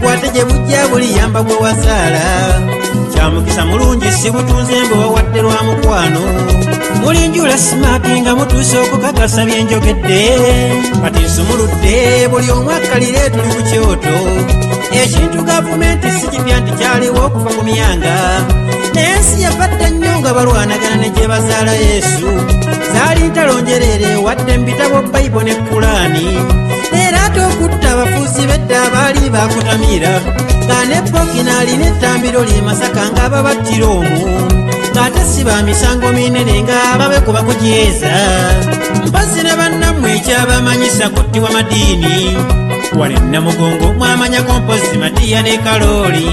bukwate gye bujja buliyamba gwe wazaala kyamukisa mulungi si butunze mbe wawadde lwa mukwano muli njula simaapi nga mutuuse okukakasa byenjogedde kati nsumuludde buli omu akkalire tuli ku kyoto ekintu gavumenti si kipya nti kyaliwo okuva ku myanga n'ensi yabadde nnyo nga balwanagana ne gye bazaala yesu zaali ntalonjerere wadde mu bitabo bayibuli ne kulaani era ate okutta abafuuzi b'edda abaali bakutamira nga ne bokinaali n'ettambiro lye masaka nga babattira omwo ng'ate si ba misango minene nga babekuba ku jeeza mpazzi ne bannammwe ekyabamanyisa kuttiwa madiini wali Namugongo mwamanya kompozi Matiya ne Kalooli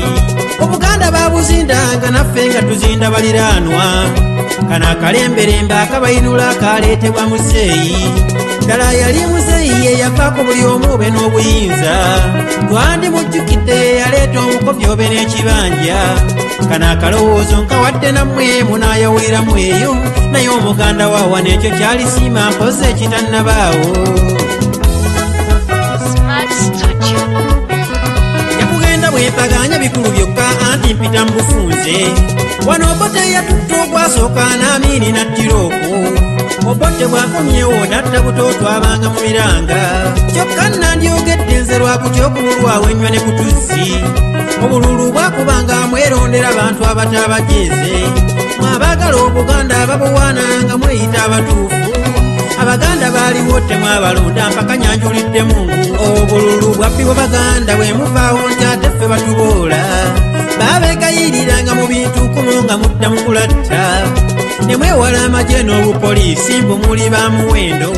Obuganda babuzindanga naffe nga tuzinda baliraanwa kana akalemberembe akabayinula akaleetebwa muzeeyi ddala yali muzeeyi yeyavaako buli omu obe n'obuyinza twandi mujjukidde yaleeta omukopi obe n'ekibanja kana akalowoozo nkawadde nammwe munaayawuliramu eyo naye omuganda waawa n'ekyo kyalisiima mpozi ekitannabaawo yakugenda bwepaganya bikulu byokka anti mpita mu bufunze wano obote yatutta ogwasooka n'amiini nattira okwo obote bwakomyewo natta butooto abanga mu miranga kyokka nandyogedde nze lwakutya obululu awenywa ne kutuzzi obululu bwakubanga mwerondera abantu abataabajeeze mwabaagala obuganda ababuwaana nga mweyita abatuufu abaganda baaliwo temwabalonda mpaka nyanjulidde mungu obululu bwaffe baganda bwe muvaawo nti ate ffe batuboola babeegayiriranga mu bintu kumu nga mudda mu kulatta ne mwewala amagye n'obupoliisi mbu muli ba muwendo